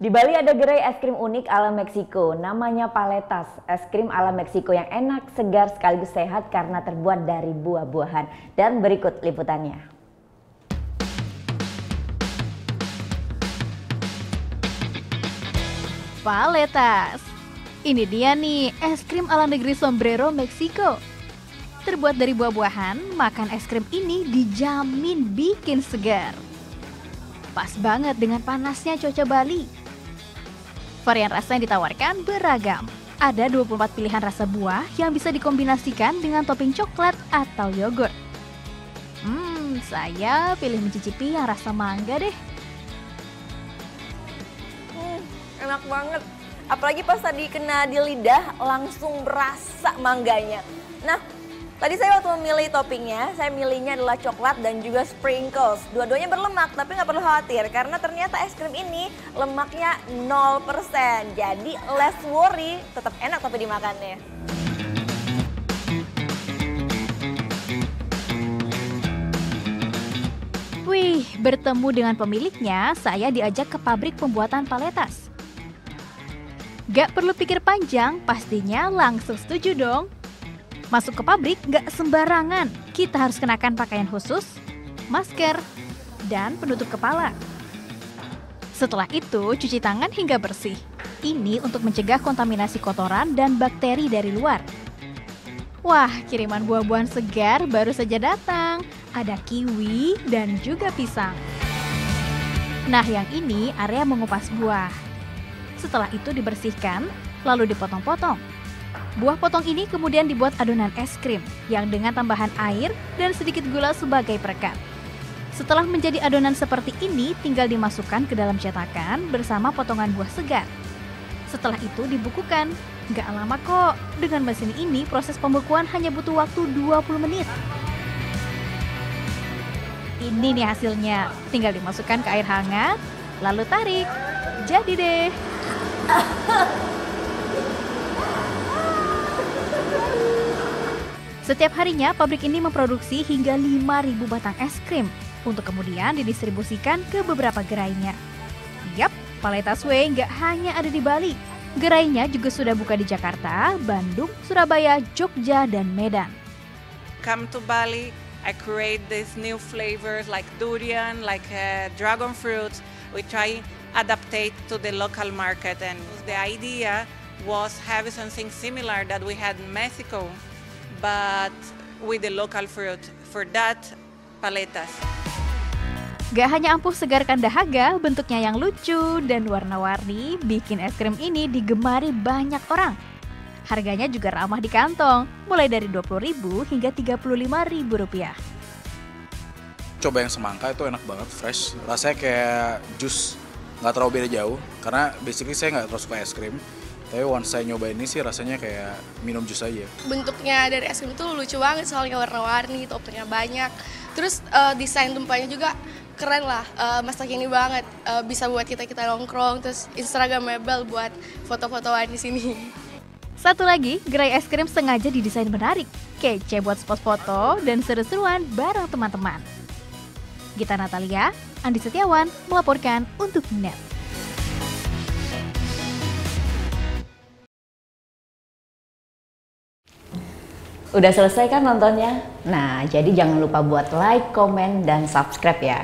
Di Bali ada gerai es krim unik ala Meksiko, namanya Paletas. Es krim ala Meksiko yang enak, segar sekaligus sehat karena terbuat dari buah-buahan. Dan berikut liputannya. Paletas. Ini dia nih, es krim ala negeri Sombrero, Meksiko. Terbuat dari buah-buahan, makan es krim ini dijamin bikin segar. Pas banget dengan panasnya cuaca Bali. Varian rasa yang ditawarkan beragam. Ada 24 pilihan rasa buah yang bisa dikombinasikan dengan topping coklat atau yogurt. Saya pilih mencicipi yang rasa mangga deh. Enak banget. Apalagi pas tadi kena di lidah langsung berasa mangganya. Nah, tadi saya waktu memilih toppingnya, saya milihnya adalah coklat dan juga sprinkles. Dua-duanya berlemak, tapi nggak perlu khawatir karena ternyata es krim ini lemaknya 0%. Jadi less worry, tetap enak tapi dimakannya. Wih, bertemu dengan pemiliknya, saya diajak ke pabrik pembuatan paletas. Gak perlu pikir panjang, pastinya langsung setuju dong. Masuk ke pabrik gak sembarangan, kita harus kenakan pakaian khusus, masker, dan penutup kepala. Setelah itu, cuci tangan hingga bersih. Ini untuk mencegah kontaminasi kotoran dan bakteri dari luar. Wah, kiriman buah-buahan segar baru saja datang. Ada kiwi dan juga pisang. Nah, yang ini area mengupas buah. Setelah itu dibersihkan, lalu dipotong-potong. Buah potong ini kemudian dibuat adonan es krim yang dengan tambahan air dan sedikit gula sebagai perekat. Setelah menjadi adonan seperti ini, tinggal dimasukkan ke dalam cetakan bersama potongan buah segar. Setelah itu dibukukan. Nggak lama kok, dengan mesin ini proses pembekuan hanya butuh waktu 20 menit. Ini nih hasilnya, tinggal dimasukkan ke air hangat, lalu tarik. Jadi deh. Setiap harinya, pabrik ini memproduksi hingga 5.000 batang es krim untuk kemudian didistribusikan ke beberapa gerainya. Yap, Paletas Way nggak hanya ada di Bali. Gerainya juga sudah buka di Jakarta, Bandung, Surabaya, Jogja, dan Medan. Come to Bali, I create these new flavors like durian, like dragon fruit. We try adaptate to the local market, and the idea was having something similar that we had in Mexico, but with the local fruit. For that, paletas. Gak hanya ampuh segarkan dahaga, bentuknya yang lucu dan warna-warni bikin es krim ini digemari banyak orang. Harganya juga ramah di kantong, mulai dari Rp20.000 hingga Rp35.000. Coba yang semangka itu enak banget, fresh. Rasanya kayak jus, nggak terlalu beda jauh. Karena basically saya nggak terlalu suka es krim. Tapi once saya nyoba ini sih rasanya kayak minum jus aja. Bentuknya dari es krim itu lucu banget, soalnya warna-warni, toppingnya banyak. Terus desain tumpahnya juga keren lah, masa kini banget. Bisa buat kita nongkrong, terus instagramable buat foto-fotoan di sini. Satu lagi, gerai es krim sengaja didesain menarik, kece buat spot foto dan seru-seruan bareng teman-teman. Gita Natalia, Andi Setiawan melaporkan untuk NET. Udah selesai kan nontonnya? Nah, jadi jangan lupa buat like, komen, dan subscribe ya.